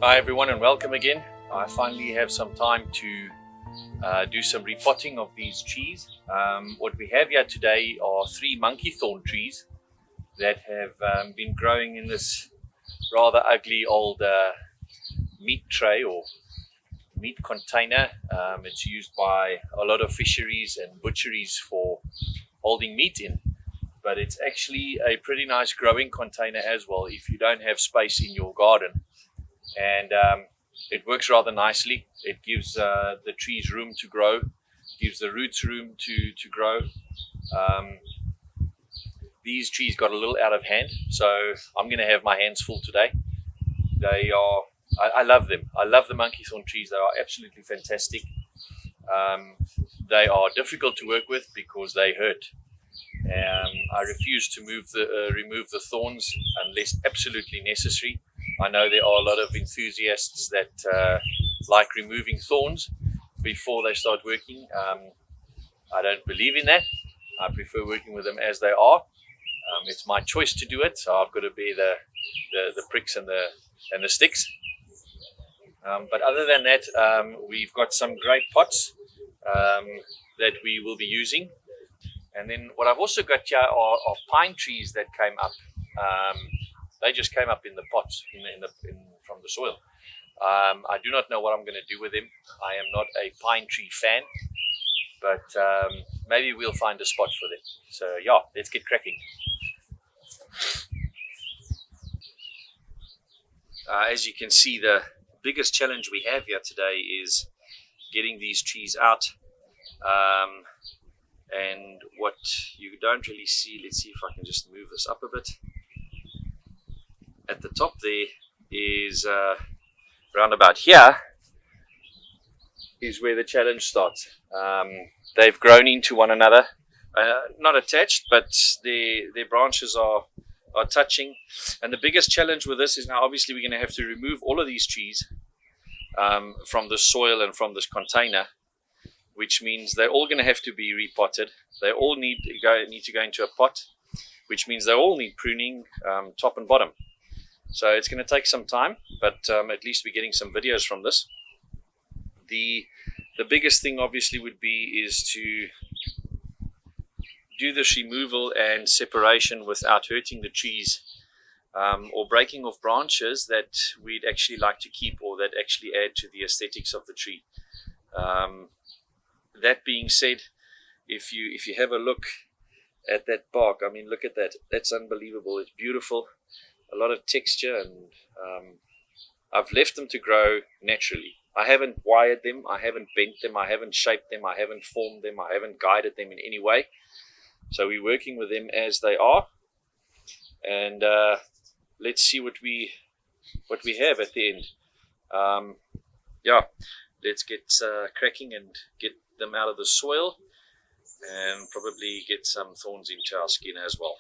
Hi everyone and welcome again. I finally have some time to do some repotting of these trees. What we have here today are 3 monkey thorn trees that have been growing in this rather ugly old meat tray or meat container. It's used by a lot of fisheries and butcheries for holding meat in, but it's actually a pretty nice growing container as well if you don't have space in your garden. And it works rather nicely. It gives the trees room to grow, gives the roots room to grow. These trees got a little out of hand, so I'm going to have my hands full today. I love them. I love the monkey thorn trees. They are absolutely fantastic. They are difficult to work with because they hurt. I refuse to remove the thorns unless absolutely necessary. I know there are a lot of enthusiasts that like removing thorns before they start working. I don't believe in that. I prefer working with them as they are. It's my choice to do it, so I've got to bear the pricks and the sticks. But other than that, we've got some great pots that we will be using. And then what I've also got here are pine trees that came up. They just came up in the pots from the soil. I do not know what I'm going to do with them. I am not a pine tree fan, but maybe we'll find a spot for them. So yeah, let's get cracking. As you can see, the biggest challenge we have here today is getting these trees out. And what you don't really see, let's see if I can just move this up a bit. At the top there is round about here is where the challenge starts. They've grown into one another, not attached, but their branches are touching. And the biggest challenge with this is now obviously we're going to have to remove all of these trees from the soil and from this container, which means they're all going to have to be repotted. They all need to go into a pot, which means they all need pruning, top and bottom. So it's going to take some time, but at least we're getting some videos from this. The biggest thing obviously would be is to do this removal and separation without hurting the trees or breaking off branches that we'd actually like to keep or that actually add to the aesthetics of the tree. That being said, if you have a look at that bark, I mean, look at that. That's unbelievable. It's beautiful. A lot of texture, and I've left them to grow naturally. I haven't wired them, I haven't bent them, I haven't shaped them, I haven't formed them, I haven't guided them in any way. So we're working with them as they are, and let's see what we have at the end. Yeah, let's get cracking and get them out of the soil, and probably get some thorns into our skin as well.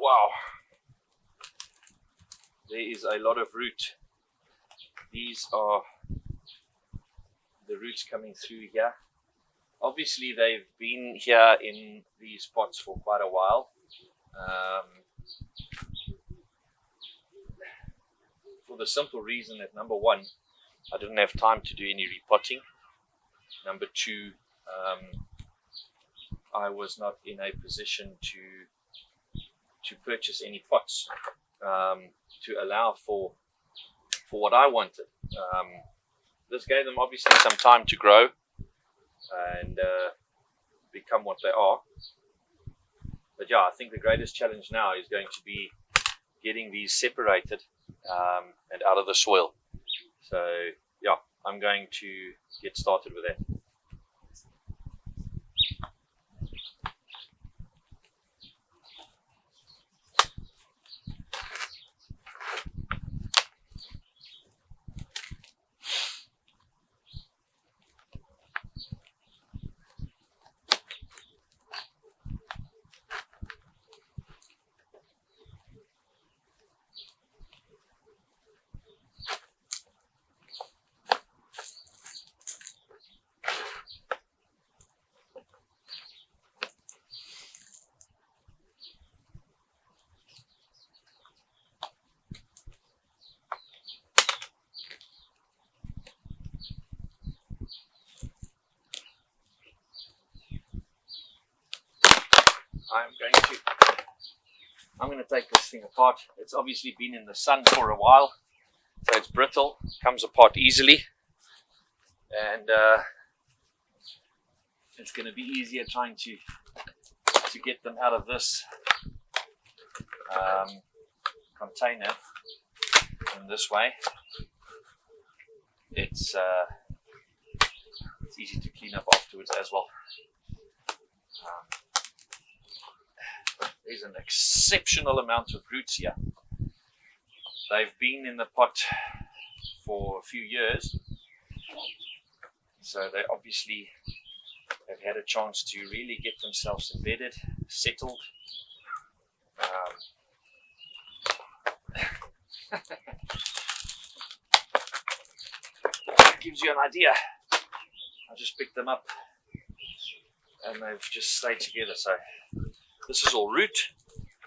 Wow, there is a lot of root. These are the roots coming through here. Obviously they've been here in these pots for quite a while. For the simple reason that, number one, I didn't have time to do any repotting. Number two, I was not in a position to purchase any pots to allow for what I wanted. This gave them obviously some time to grow and become what they are. But yeah, I think the greatest challenge now is going to be getting these separated and out of the soil. So yeah, I'm going to get started with that. I'm going to take this thing apart. It's obviously been in the sun for a while, so it's brittle, comes apart easily, and it's going to be easier trying to get them out of this container in this way. It's easy to clean up afterwards as well. There's an exceptional amount of roots here. They've been in the pot for a few years, so they obviously have had a chance to really get themselves embedded, settled. Gives you an idea. I just picked them up and they've just stayed together. So this is all root.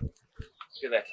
Look at that.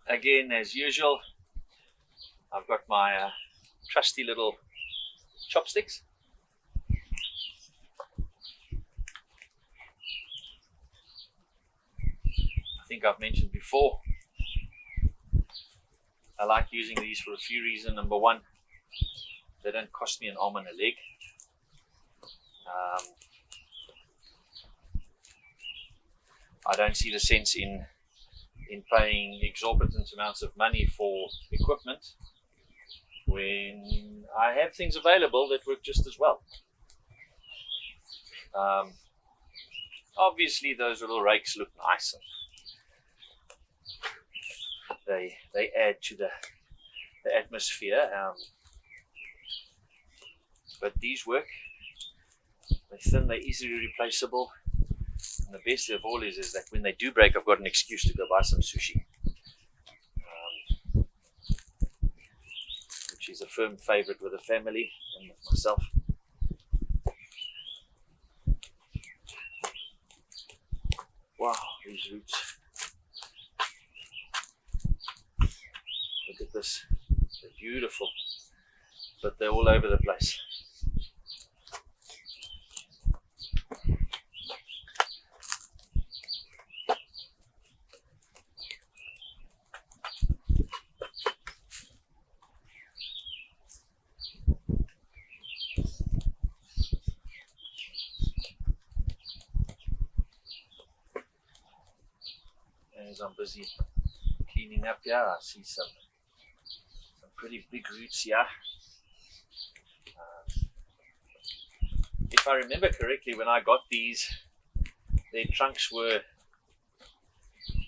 Again, as usual, I've got my trusty little chopsticks. I think I've mentioned before, I like using these for a few reasons. Number one, they don't cost me an arm and a leg. I don't see the sense in paying exorbitant amounts of money for equipment when I have things available that work just as well. Obviously those little rakes look nice and they add to the atmosphere, but these work. They're thin, they're easily replaceable. And the best of all is that when they do break, I've got an excuse to go buy some sushi, which is a firm favorite with the family and with myself. Wow, these roots. Look at this. They're beautiful, but they're all over the place. As I'm busy cleaning up here, I see some pretty big roots here. If I remember correctly, when I got these, their trunks were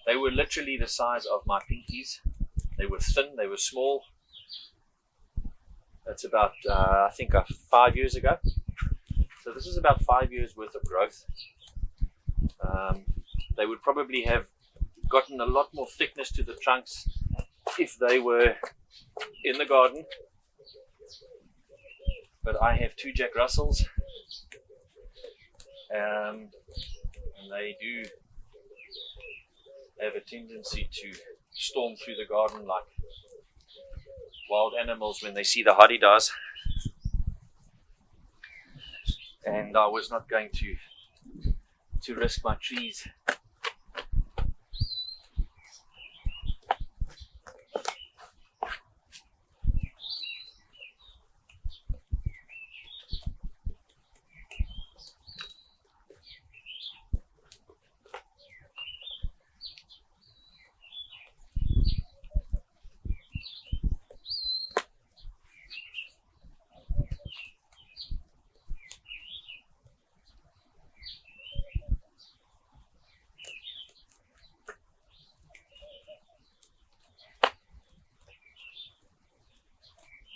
literally the size of my pinkies. They were thin, they were small. That's about I think 5 years ago. So this is about 5 years worth of growth. They would probably have gotten a lot more thickness to the trunks if they were in the garden, but I have 2 Jack Russells and they do have a tendency to storm through the garden like wild animals when they see the hadidas. And I was not going to risk my trees.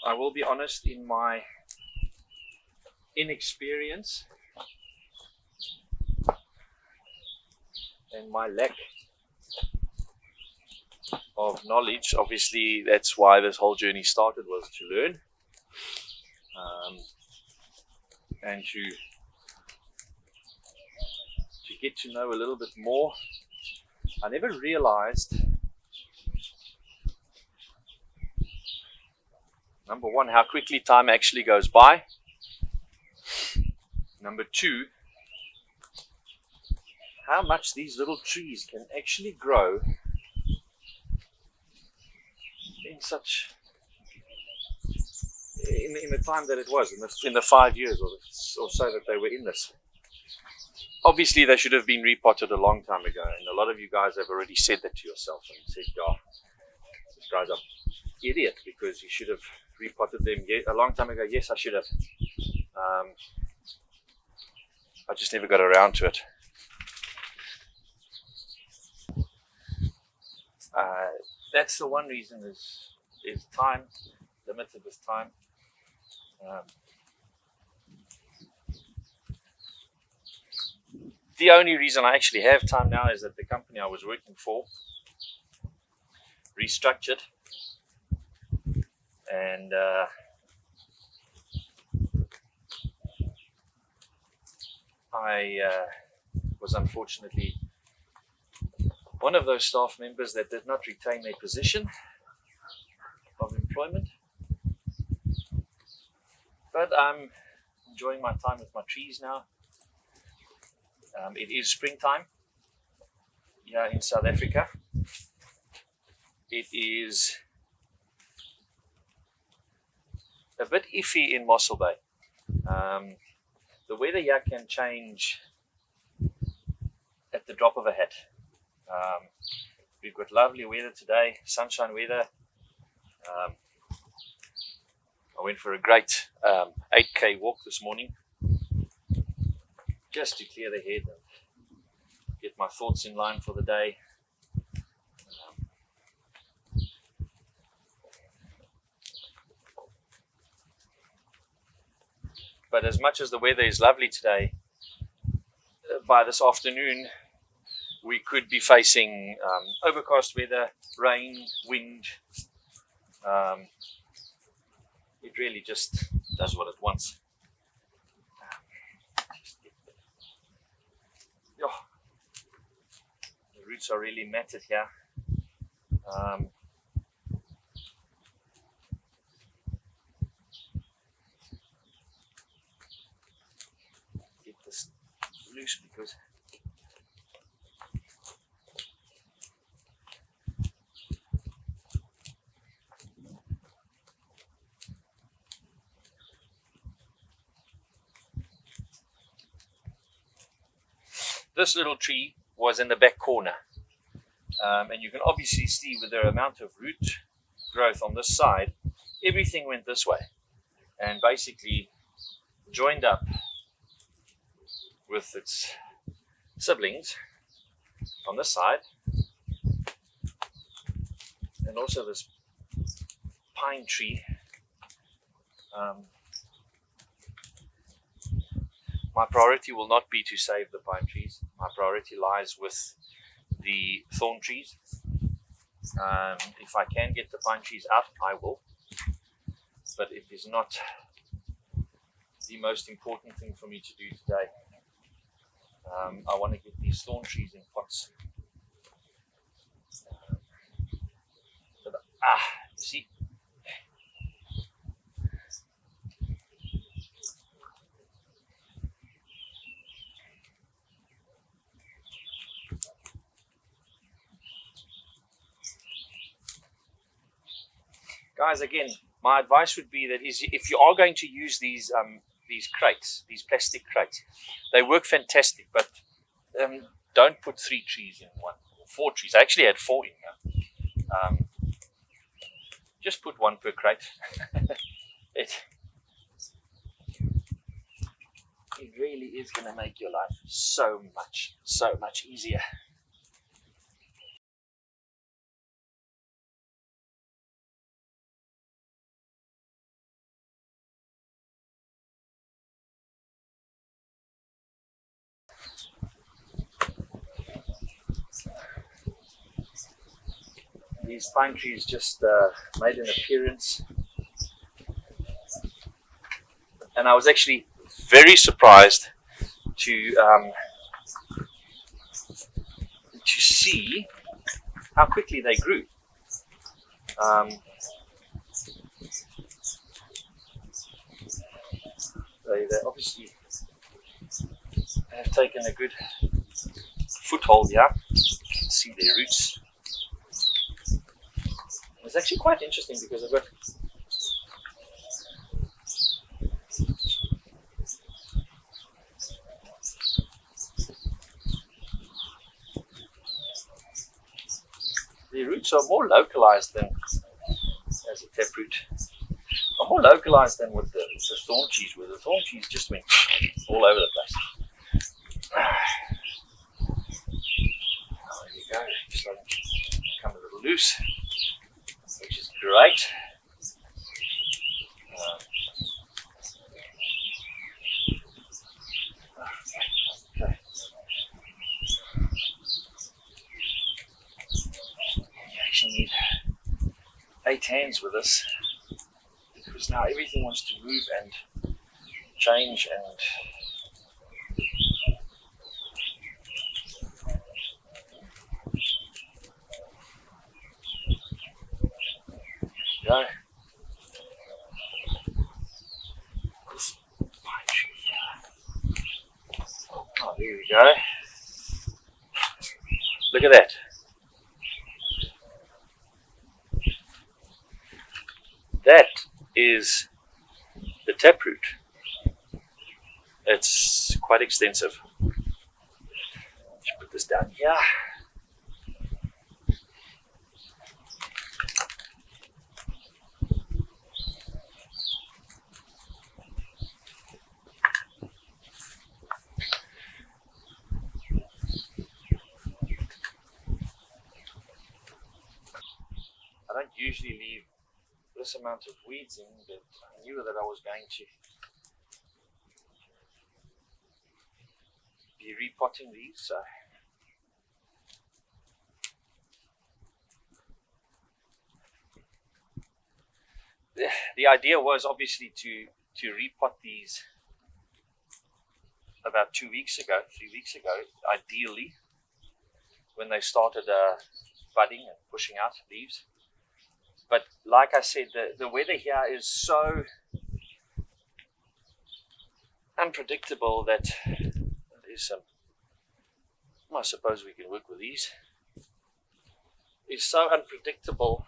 I will be honest, in my inexperience and my lack of knowledge, obviously that's why this whole journey started, was to learn and to get to know a little bit more. I never realized, number one, how quickly time actually goes by. Number two, how much these little trees can actually grow in the time that it was, in the 5 years or so that they were in this. Obviously they should have been repotted a long time ago, and a lot of you guys have already said that to yourself and said, yeah, this guy's an idiot because he should have repotted them a long time ago. Yes, I should have. I just never got around to it. That's the one reason is time, limited with time. The only reason I actually have time now is that the company I was working for restructured, and I was unfortunately one of those staff members that did not retain their position of employment. But I'm enjoying my time with my trees now. It is springtime here in South Africa. It is a bit iffy in Mossel Bay. The weather here can change at the drop of a hat. We've got lovely weather today, sunshine weather. I went for a great 8K walk this morning just to clear the head and get my thoughts in line for the day. But as much as the weather is lovely today, by this afternoon we could be facing overcast weather, rain, wind. It really just does what it wants. The roots are really matted here. Get this loose because this little tree was in the back corner, and you can obviously see with the amount of root growth on this side, everything went this way and basically joined up with its siblings on this side, and also this pine tree. My priority will not be to save the pine trees. My priority lies with the thorn trees. If I can get the pine trees out, I will. But it is not the most important thing for me to do today. I want to get these these thorn trees in pots. You see? Guys, again, my advice would be that if you are going to use these crates, these plastic crates, they work fantastic, but don't put 3 trees in one, or 4 trees. I actually had 4 in here. Just put 1 per crate. it really is going to make your life so much easier. These pine trees just made an appearance, and I was actually very surprised to see how quickly they grew. They obviously have taken a good foothold here. You can see their roots. It's actually quite interesting because I've got the roots are more localized than as a taproot. Are more localized than with the thorn trees, where the thorn trees just went all over the place. Oh, there you go. It's starting to become a little loose, which is great. Okay. You actually need 8 hands with this, because now everything wants to move and change and go. This pine tree here. Oh, there we go. Look at that. That is the taproot. It's quite extensive. Let's put this down here. I don't usually leave this amount of weeds in, but I knew that I was going to be repotting these, so the idea was obviously to repot these about 2 weeks ago, 3 weeks ago, ideally, when they started budding and pushing out leaves. But like I said, the weather here is so unpredictable that there's some, I suppose we can work with these. It's so unpredictable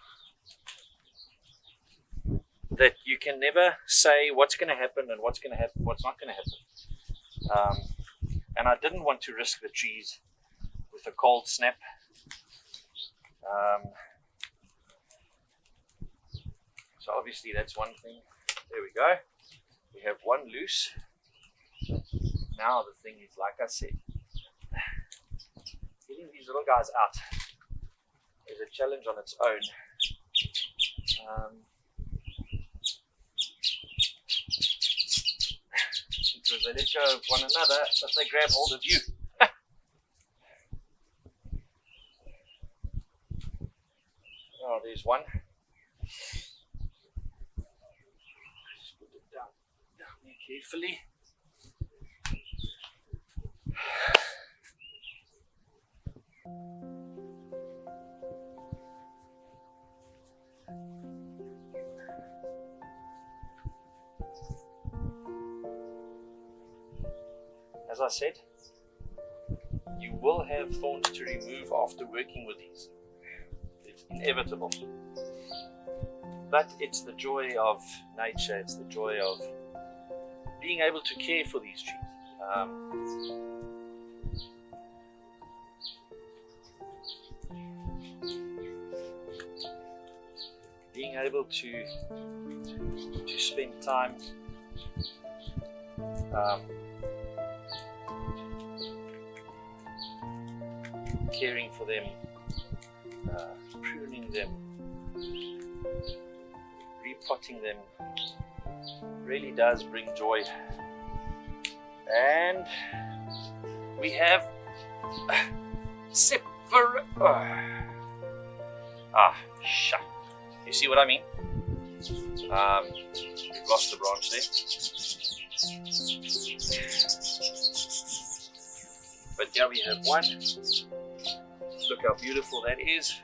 that you can never say what's going to happen and what's going to happen, what's not going to happen. And I didn't want to risk the trees with a cold snap. So obviously that's one thing. There we go. We have one loose. Now the thing is, like I said, getting these little guys out is a challenge on its own. Because they let go of one another, but they grab hold of you. Oh, there's one. Just put it down here carefully. as I said, you will have thorns to remove after working with these. It's inevitable. But it's the joy of nature, it's the joy of being able to care for these trees. Being able to spend time caring for them, pruning them, repotting them, really does bring joy. And we have shut. You see what I mean? We've lost the branch there. But yeah, we have one. Look how beautiful that is.